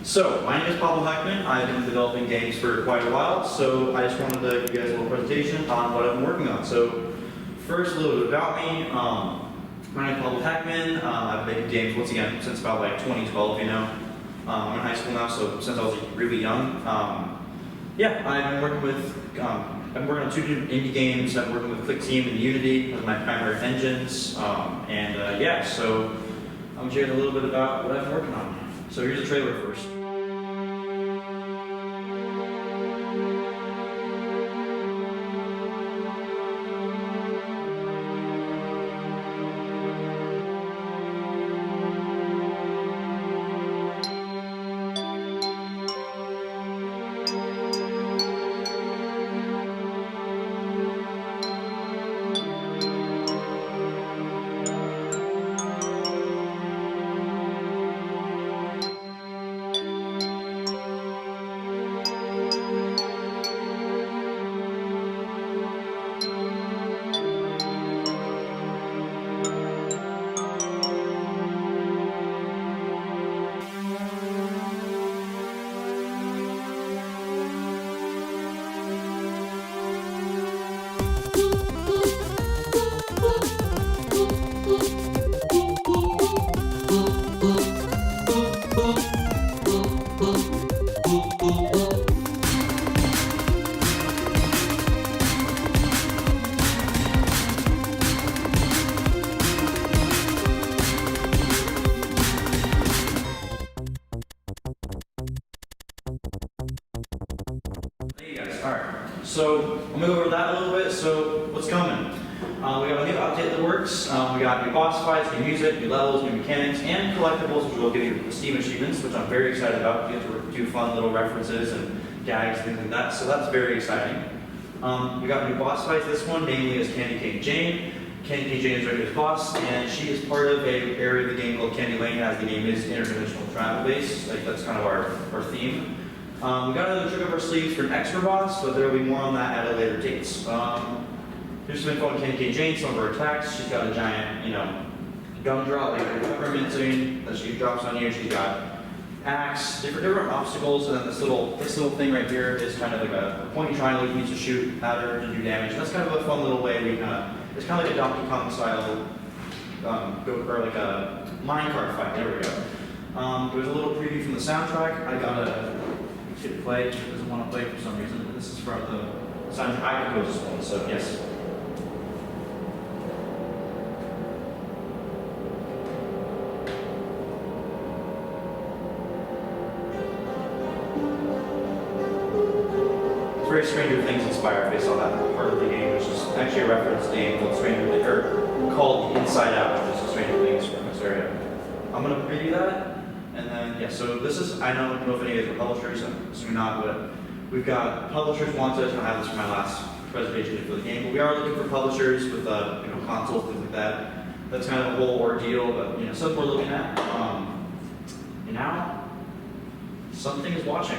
So, my name is Pablo Heckman. I've been developing games for quite a while, so I just wanted to give you guys a little presentation on what I've been working on. So, first, a little bit about me. My name is Pablo Heckman. I've been making games, once again, since about like 2012, you know. I'm in high school now, so since I was really young. Yeah, I've been working with, I'm working on 2 different indie games. I'm working with ClickTeam and Unity as my primary engines. Yeah, so I'm sharing a little bit about what I've been working on. So here's a trailer first. Hey guys, alright. So I'm gonna go over that a little bit. So what's coming? We got a new update that works. We got new boss fights, new music, new levels, new mechanics, and collectibles, which will give you Steam achievements, which I'm very excited about. You get to do fun little references and gags, things like that. So that's very exciting. We got new boss fights. This one, namely, is Candy Cane Jane. Candy Cane Jane is Regular's boss, and she is part of a area of the game called Candy Lane, as the game is interdimensional travel based. Like that's kind of our theme. We got another trick up our sleeves for an extra boss, but there will be more on that at a later date. Here's some info on Candy Cane Jane, some of her attacks. She's got a giant, gumdrop, like a peppermint thing that she drops on you. She's got axe, different obstacles, and then this little thing right here is kind of like a pointy triangle you need to shoot at her to do damage. That's kind of a fun little way it's kind of like a Donkey Kong style, or like a minecart fight. There we go. There's a little preview from the soundtrack. I got a kid play. It doesn't want to play for some reason. This is from the soundtrack. I composed this one, so yes. Very Stranger Things inspired based on that part of the game, which is actually a reference to a game called Inside Out, which is a Stranger Things reference area. I'm going to preview that, and then, yeah, so this is, I don't know if any of you guys are publishers, I'm assuming not, but we've got publishers wanted, I have this for my last presentation for the game, but we are looking for publishers with, consoles, things like that. That's kind of a whole ordeal, but, something we're looking at. And now, something is watching.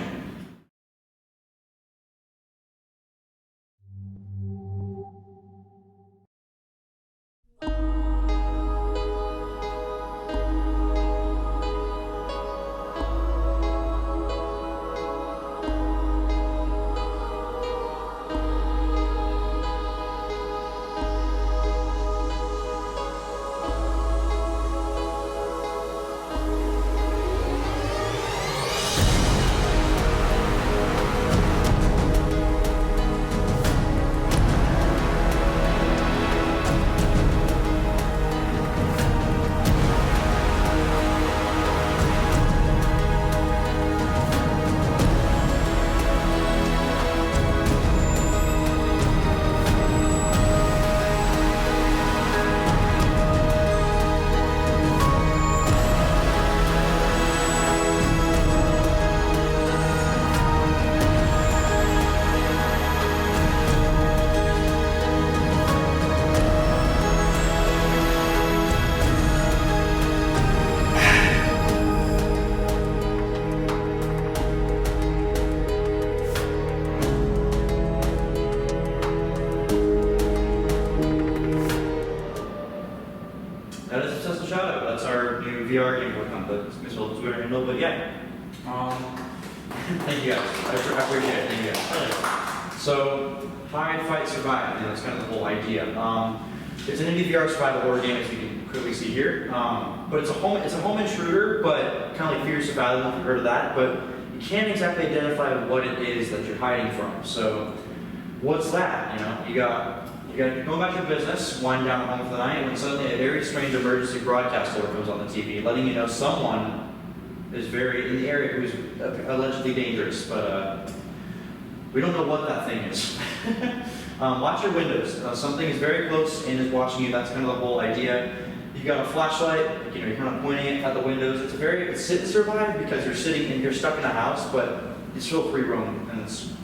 That is Obsessive. That's our new VR game working on the missile Twitter handle, but yeah. Thank you guys. I appreciate it. Thank you guys. So, hide, fight, survive. You know, that's kind of the whole idea. It's an indie VR survival horror game, as you can clearly see here. But it's a home intruder, but kind of like Fear Survival, if you've heard of that. But you can't exactly identify what it is that you're hiding from. So, what's that? You know, you got going about your business, wind down at home for the night, when suddenly a very strange emergency broadcast alert comes on the TV, letting you know someone is very in the area who's allegedly dangerous, but we don't know what that thing is. Watch your windows. Something is very close and is watching you. That's kind of the whole idea. You've got a flashlight. You know, you're kind of pointing it at the windows. It's sit and survive because you're sitting and you're stuck in a house, but it's still free roam, and it's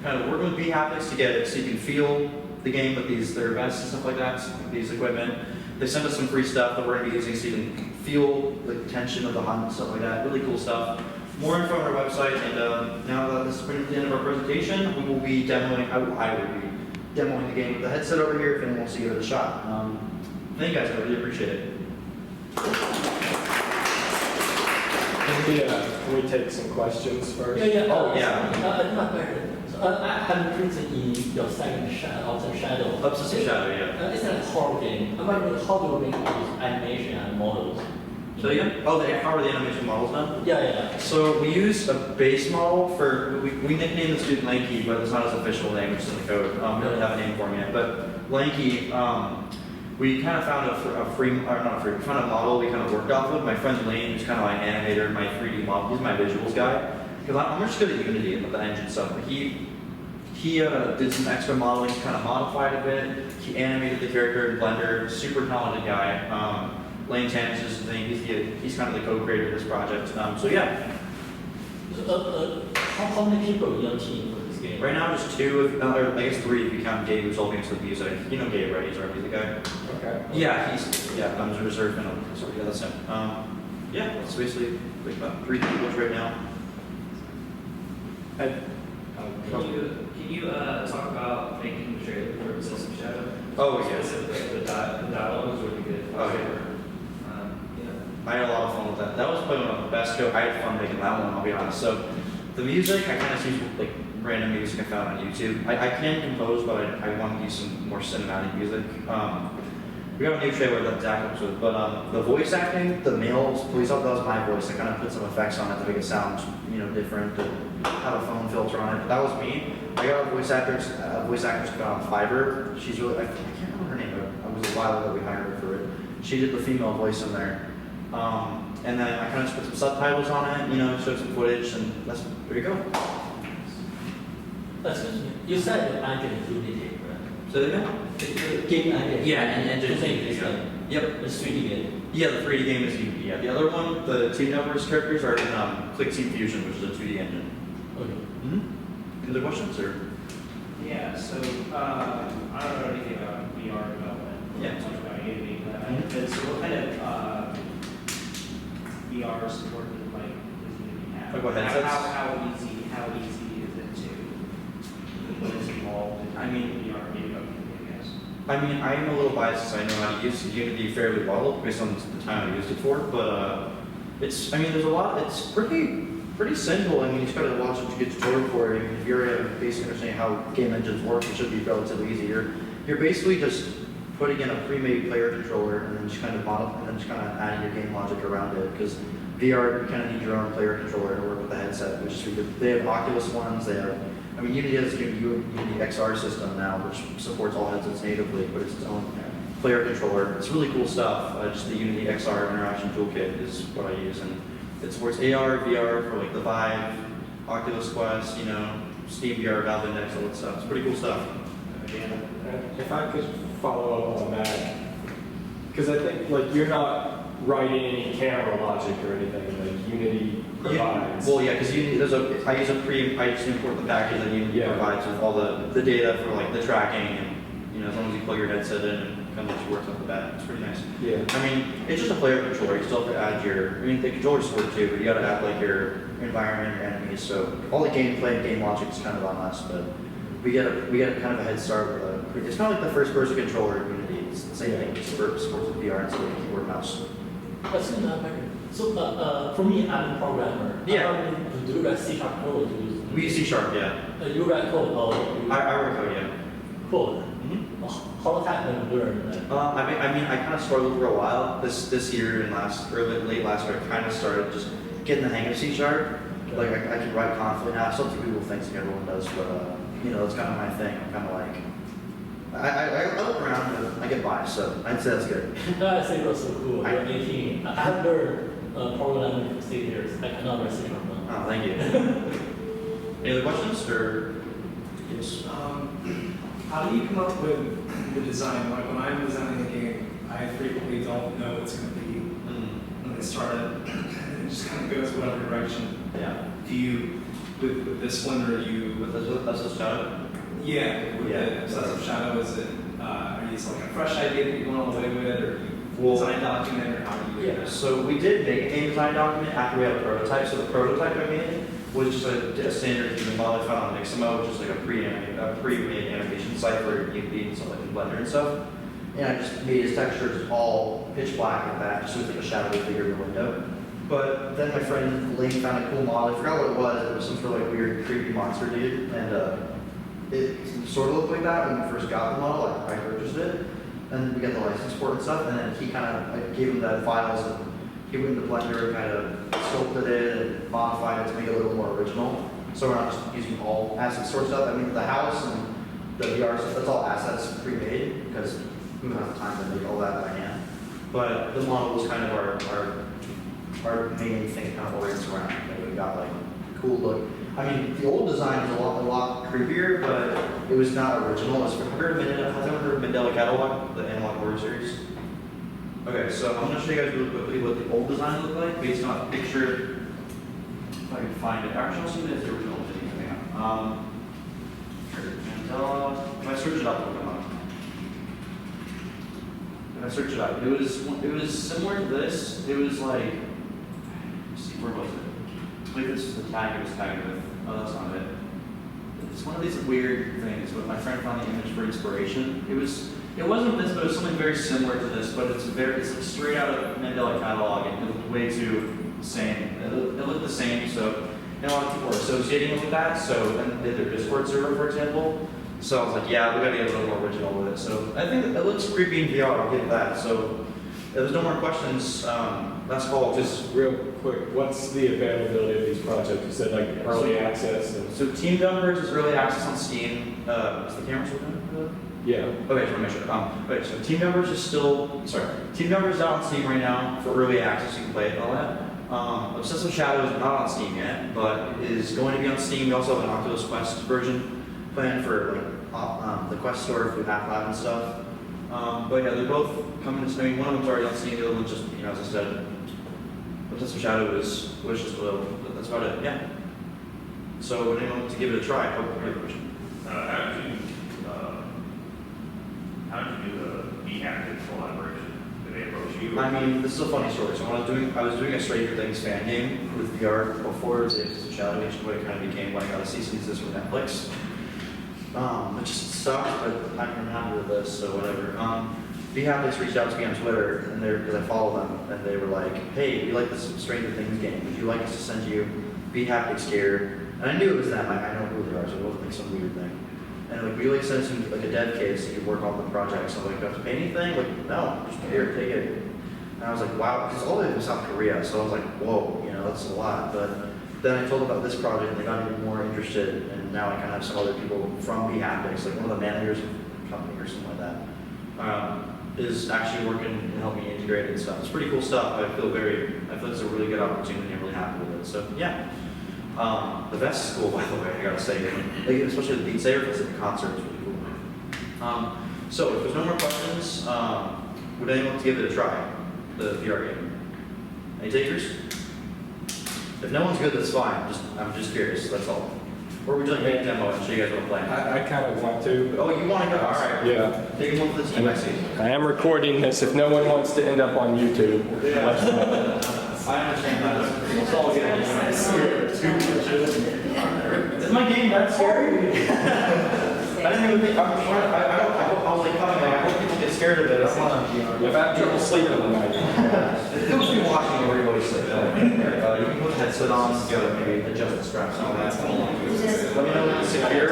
kind of working with haptics to get it so you can feel the game with their vests and stuff like that, these equipment. They sent us some free stuff that we're going to be using so you can feel the tension of the hunt and stuff like that. Really cool stuff. More info on our website, and now that this is pretty much the end of our presentation, we will be demoing, I will be demoing the game with the headset over here if anyone wants to give it a shot. Thank you guys, I really appreciate it. Can we take some questions first? Oh, yeah. I'm printing in your second shadow. Obsessive Shadow, yeah. It's a horror game. I'm wondering how do you make these animation and models? So yeah, how are the animation models done? Yeah. So we use a base model for, we nicknamed the student Lanky, but it's not his official name, which is in the code. We don't really have a name for him yet, but Lanky, we kind of found we found a model we kind of worked off of. My friend Lane, who's kind of my animator, my 3D model, he's my visuals guy. Because I'm just good at Unity and the engine stuff, but he did some extra modeling, kind of modified a bit. He animated the character in Blender, super talented guy. Lane Tan is his thing, he's kind of the co-creator of this project. So yeah. How many people in your team for this game? Right now just two, or I guess three if you count Gabe who's helping us with music. You know Gabe, right? He's our music guy. Okay. Yeah, I'm a reserve fan of, so yeah, that's him. Yeah, that's basically like about 3 people right now. Can you talk about making the trailer for Obsessive Shadow? Oh, yeah. Specifically, the dialogue was really good. Oh, yeah. I had a lot of fun with that. That was probably one of the best I had fun making that one, I'll be honest. So, the music, I kind of use like random music I found on YouTube. I can compose, but I want to use some more cinematic music. We got a new trailer that Zach helps with, but the voice acting, the male police officer, that was my voice. I kind of put some effects on it to make it sound, different, to have a phone filter on it. But that was me. I got a voice actress on Fiverr. She's really, I can't remember her name, but it was a while ago we hired her for it. She did the female voice in there. And then I kind of just put some subtitles on it, showed some footage, and there you go. Excuse me. You said the engine is Unity, right? So again? The game engine. Yeah, and engine. Yep. The 3D game. Yeah, the 3D game is Unity. Yeah, the other one, the TeamJumpers characters are in Click Team Fusion, which is a 2D engine. Okay. Mm-hmm. Any other questions or? Yeah, so I don't know anything about VR development. Yeah. Much about Unity, but so what kind of VR support does Unity have? Like what headsets? How easy is it to what is involved in VR game, I guess? I'm a little biased because I know how to use Unity fairly well based on the time I used it for, but there's a lot, it's pretty simple. You just gotta watch a good tutorial for it. If you're a basic understanding how game engines work, it should be relatively easy. You're basically just putting in a pre-made player controller and then just kind of adding your game logic around it. Because VR, you kind of need your own player controller to work with the headset, which is good. They have Oculus ones. They have, Unity has a Unity XR system now, which supports all headsets natively, but it's its own player controller. It's really cool stuff. Just the Unity XR interaction toolkit is what I use, and it supports AR, VR for like the Vive, Oculus Quest, Steam VR, Valve Index, all that stuff. It's pretty cool stuff. If I could follow up on that, because I think you're not writing any camera logic or anything that Unity provides. Well, yeah, because I just import the package that Unity provides with all the data for the tracking, and as long as you plug your headset in and kind of lets you work off the bat, it's pretty nice. Yeah. It's just a player controller. You still have to add the controllers work too, but you got to add your environment, your enemies. So all the gameplay and game logic is kind of on us, but we get kind of a head start with it's kind of like the first-person controller in Unity. It's the same thing, just supports with VR instead of keyboard and mouse. What's in the So for me, I'm a programmer. Yeah. Do you write C# code? We use C#, yeah. You write code or you I write code, yeah. code? Mm-hmm. How time you learn? I mean, I kind of struggled for a while this year and late last year. I kind of started just getting the hang of C#. Like I can write confidently now. Some people think everyone does, but you know, it's kind of my thing. I'm kind of like I look around and I get by, so I'd say that's good. I think it was so cool. You're 18. I have learned programming for 6 years. I cannot write C# now. Oh, thank you. Any other questions or? Yes. How do you come up with the design? Like when I'm designing a game, I frequently don't know what's going to be when I start it. It just kind of goes whatever direction. Yeah. Do you, with this one, or you? With this shadow? Yeah, with Yeah. the Obsessive Shadow, is it, are you like a fresh idea that you're going all the way with, or you Well, design document, or how do you do that? So we did make a game design document after we had a prototype. So the prototype I made was just a standard human model I found on Mixamo, which is like a pre-made animation site for UV and stuff like in Blender and stuff. And I just made his textures all pitch black like that, just with like a shadowy figure in the window. But then my friend Lane found a cool model. I forgot what it was. It was some sort of like weird, creepy monster dude, and it sort of looked like that when we first got the model. I purchased it, and we got the license for it and stuff. And then he kind of, I gave him the files, and he went into Blender and kind of sculpted it and modified it to make it a little more original. So we're not just using all asset source stuff. I mean, the house and the VR stuff, that's all assets pre-made because we don't have the time to make all that by hand. But the model was kind of our main thing, kind of orients around. Like we got like cool look. I mean, the old design was a lot creepier, but it was not original. Has anyone heard of Mandela Catalog, the analog horror series? Okay, so I'm going to show you guys really quickly what the old design looked like based on a picture. If I can find it. Actually, I'll see if it's the original video coming up. Mandela. If I search it up, it'll come up. If I search it up, it was similar to this. It was like, let's see, where was it? I believe this is the tag it was tagged with. Oh, that's not it. It's one of these weird things, but my friend found the image for inspiration. It wasn't this, but it was something very similar to this, but it's like straight out of Mandela Catalog, and it looked way too the same. It looked the same, so and a lot of people were associating it with that. So then they did their Discord server, for example. So I was like, yeah, we gotta get a little more original with it. So I think it looks creepy in VR. I'll get that. So if there's no more questions, last call. Just real quick, what's the availability of these projects? You said like early access. And... So TeamJumpers is early access on Steam. Is the camera still going? Yeah. Okay, just want to make sure. Okay, so TeamJumpers is TeamJumpers is out on Steam right now for early access. You can play it and all that. Obsessive Shadow is not on Steam yet, but it is going to be on Steam. We also have an Oculus Quest version planned for like the Quest store for App Lab and stuff. But yeah, they're both coming. I mean, one of them's already on Steam. The other one's just, you know, as I said, Obsessive Shadow is wishes below. But that's about it. Yeah. So, would anyone want to give it a try? Oh, great question. How did you do the e-haptic collaboration? Did they approach you? I mean, this is a funny story. So when I was doing a Stranger Things fan game with VR before the Obsessive Shadow, which is what it kind of became when I got a cease and desist with Netflix. It just sucked, but I'm happy with this, so whatever. Haptics reached out to me on Twitter, and because I follow them, and they were like, "Hey, we like this Stranger Things game. Would you like us to send you Haptics gear?" And I knew it was them. I know who they are, so it wasn't like some weird thing. And like, we like send some like a dev case so you can work on the project. So like, do I have to pay anything? Like, no, just here, take it. And I was like, wow, because all the way from South Korea, so I was like, whoa, you know, that's a lot. But then I told them about this project, and they got even more interested. And now I kind of have some other people from Haptics, like one of the managers of the company or something like that, is actually working and helping me integrate it and stuff. It's pretty cool stuff. I feel it's a really good opportunity. I'm really happy with it. So yeah. The vest is cool, by the way, I gotta say. Like, especially the Beat Saber, it's at the concert, it's really cool. So, if there's no more questions, would anyone want to give it a try, the VR game? Any takers? If no one's good, that's fine. I'm just curious, that's all. Or would you like to make a demo and show you guys what I'm playing? I kind of want to. But... Oh, you want to go? All right. Yeah. Take one for the team, I see. I am recording this. If no one wants to end up on YouTube, let me know. I understand that. It's all good. Is my game that scary? I didn't even think. I was like, coming. I hope people get scared of it. I don't want to. If I have trouble sleeping at night. Who's been watching everybody sleep? You can put the headset on, go maybe adjust the straps and all that. Let me know when it's secure.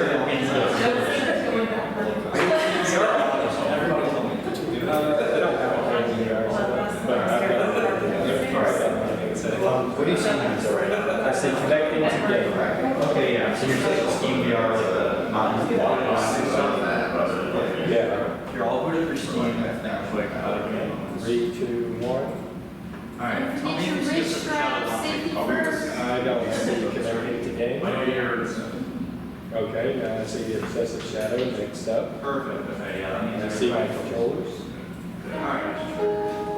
What do you say? I say connecting to game. Okay, yeah. So you're saying Steam VR like the mountain. Yeah. You're all booted for Steam now. Quick. 3, 2, 1. Alright. Did you reach safety first? I don't see connecting to game. I know yours. Okay, now I see the obsessive shadow next up. Perfect. Okay, yeah. That means I see my controllers. Alright.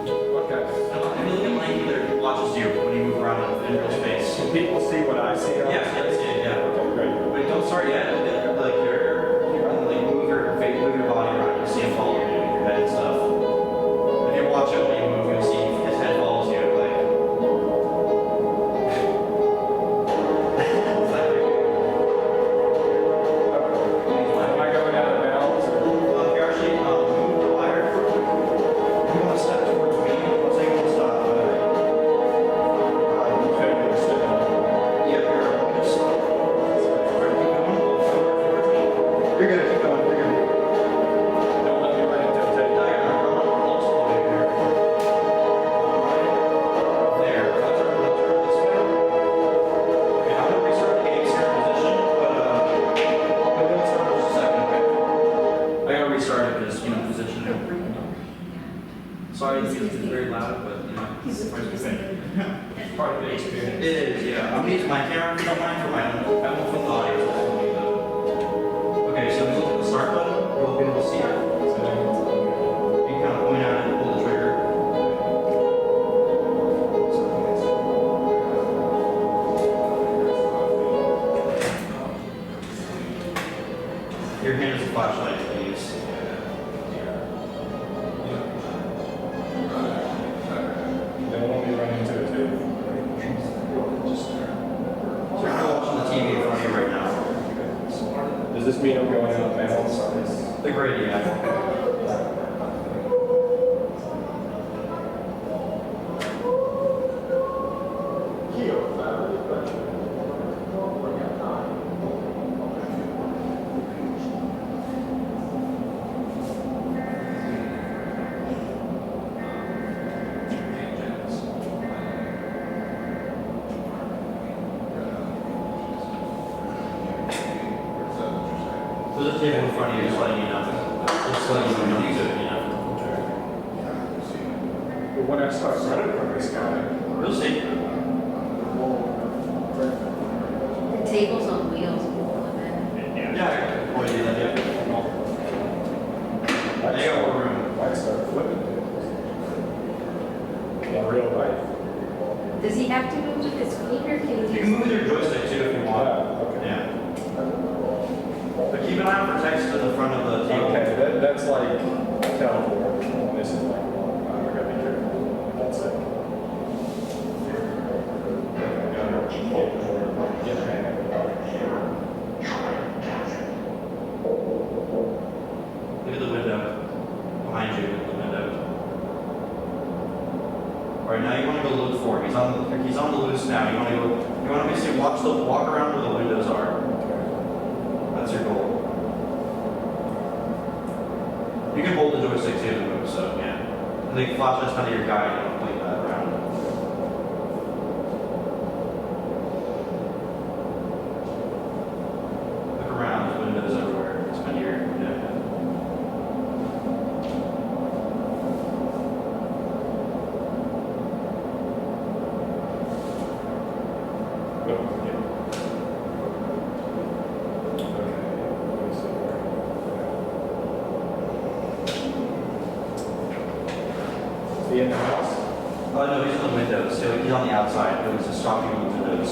Okay. If you look at Lanky, there it watches you when you move around in real space. Can people see what I see? Yeah, yeah. Okay, great. Wait, don't start yet. Like like move your face, move your body around. You see him follow you, your head and stuff. If you watch it when you move, you'll see his head follows you. Like. Am I going out of bounds? Or? If you actually move the wire, if you want to step towards me, let's say you want to stop. Okay, Yeah, you're just stop. You're good. Keep going. You're good. don't let me run into a No, tape. you're not. Close over here. There. Let's turn this way. Okay, I'm gonna restart the game center position, but maybe let's start just a second. Okay. I gotta restart it because position. Sorry, it's very loud, but it's part of the thing. Part of the experience. It is, yeah. I'm using my camera if you don't mind for my own. I won't film the audio. Okay, so we look at the start button, you'll be able to see it. You can kind of point out and pull the trigger. Your hand is a flashlight, please. Don't let me run into a tape. So you're not watching the TV in front of you right now. Does this mean I'm going out of bounds? The grade, yeah. There's a table in front of you, just letting you know. Just letting you know, use it, But when I start running from this guy, We'll see. The tables on wheels. Yeah, I can do that, yeah. There you go, more room. I start flipping it. In real life. Does he have to move with his feet or can You he can move with your joystick too if you want. Okay. Yeah. But keep an eye out for text in the front of the table. Okay, that's like teleport. This is like, I gotta be careful. That's it. Get your hand. Look at the window. Behind you, the window. Alright, now you want to go look for him. He's on the loose now. You want to basically walk around where the windows are. That's your goal. You can hold the joystick too to move, so yeah. And the flashlight's kind of your guide, you don't play that around. Look around, there's windows everywhere. It's kind of your, Be in the house? Oh no, he's on the windows. So he's on the outside. It was to stop you on the windows.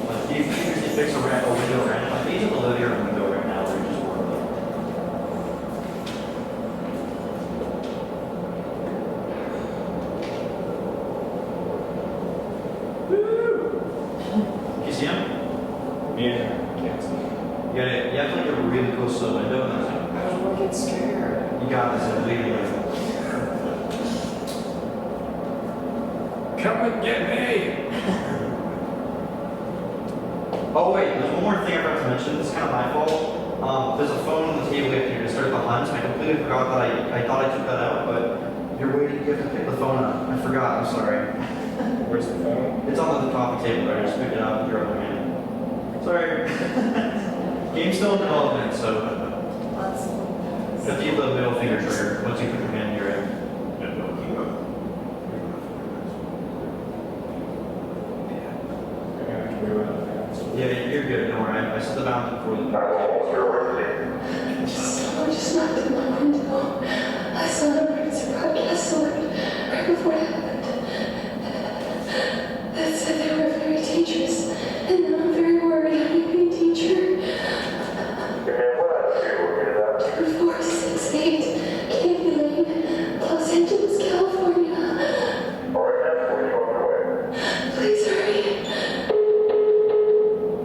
Like, you can usually fix a window random. I think he's in the living room window right now. They're just working. Can you see him? Yeah. Can't see. You have to like get really close to the window and then I don't want to get scared. you got this, I believe in you. Come and get me! Oh wait, there's one more thing I forgot to mention. This is kind of my fault. There's a phone on the table we have here to start the hunt. I completely forgot that I thought I took that out, but you're waiting. You have to pick the phone up. I forgot. I'm sorry. Where's the phone? It's on the coffee table there. Just pick it up with your other hand. Sorry. Game's still in development, so you have to use the middle finger trigger once you put your hand here. And they'll keep up. Yeah, I can do it. Yeah, you're good. Don't worry. I set the bounds before the. Just knocked on my window. I saw an emergency broadcast alert right before it happened. That said they were very dangerous, and now I'm very worried. I'm a new teacher. 2468 Candy Lane, Los Angeles, California. Please hurry.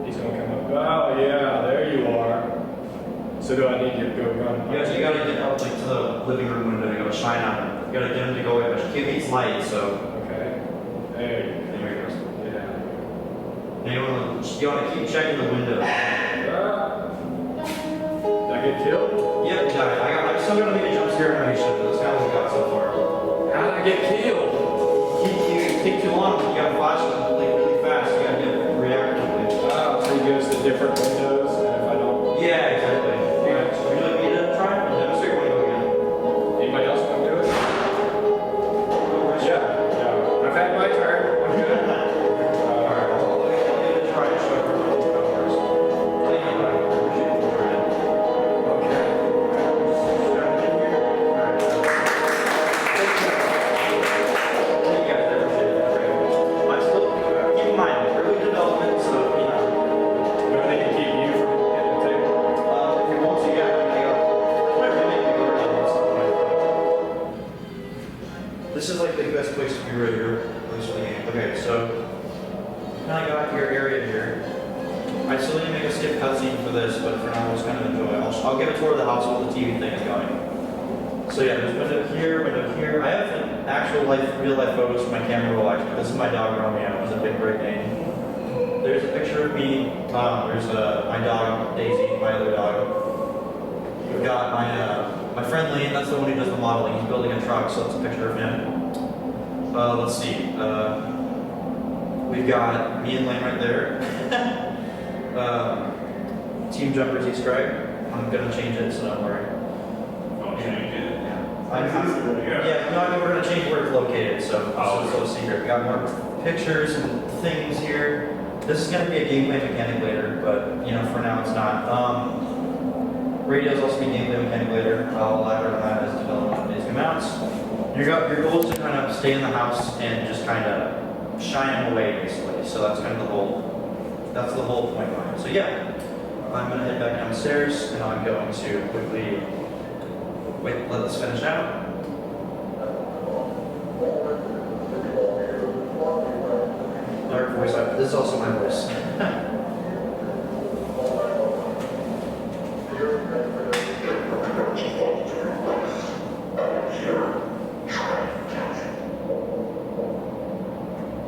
He's gonna come up. Oh yeah, there you are. So do I need to go run? You gotta get up like to the living room window. You gotta shine on him. You gotta get him to go away. But he needs light, so. Okay. There you There he goes. go. Yeah. Now you wanna keep checking the window. Did I get killed? Yep, you got it. I'm still gonna make a jump scare animation, but that's kind of what we got so far. How did I get killed? You take too long, you gotta flash it like really fast. You gotta get reactively. Oh, so he goes to different windows, and if I don't. Yeah, exactly. Yeah. So would you like me to try and demonstrate when you go again? Anybody else want to do it? Yeah. I've had my turn. I'm good. Alright, I'll give it a try and show you what the numbers. Thank you, buddy. Appreciate it. Okay. Thank you guys, I appreciate it. I'm still, keep in mind, early development, so, you know. Do I need to keep you from hitting the table? If you want to, yeah, I might make you go around at some point. This is like the best place to be right here, at least for the game. Okay, so kind of got your area here. I still need to make a skip cutscene for this, but for now, let's kind of enjoy it. I'll give a tour of the house while the TV thing is going. So yeah, there's window here. I have an actual life, real life photos from my camera roll actually. This is my dog Romeo. He's a big Great Dane. There's a picture of me. There's my dog Daisy, my other dog. We've got my friend Lane. That's the one who does the modeling. He's building a truck, so that's a picture of him. Let's see. We've got me and Lane right there. TeamJumpers Easter egg. I'm gonna change it, so don't worry. Don't change it. Yeah, we're gonna change where it's located, so Oh, it's still a secret. We got more pictures and things here. This is gonna be a gameplay mechanic later, but you know, for now it's not. Radio's also be gameplay mechanic later. I'll elaborate on that as development updates come out. Your goal is to kind of stay in the house and just kind of shine them away, basically. So that's kind of that's the whole point behind it. So yeah, I'm gonna head back downstairs, and I'm going to quickly let this finish out. Dark voice. This is also my voice.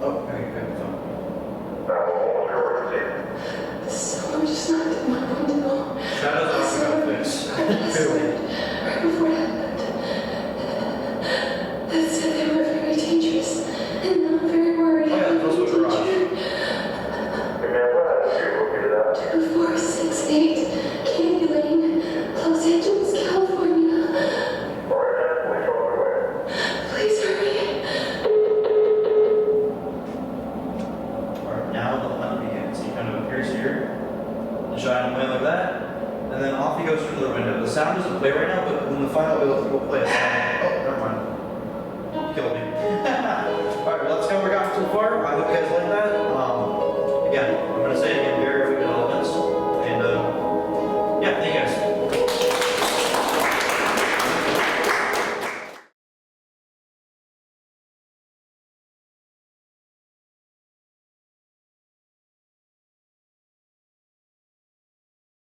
Oh, okay, good. Someone just knocked on my window. Shadows I are saw also an gonna emergency fix. broadcast alert right before it happened. That said they were very dangerous, and now I'm very worried. Oh, yeah, I'm a those new were garage. teacher. 2468 Candy Lane, Los Angeles, California. Please hurry. Alright, now the hunt begins. He kind of appears here, and shine away like that, and then off he goes through the window. The sound doesn't play right now, but when the final build, we'll play a sound. Oh, never mind. Killed me.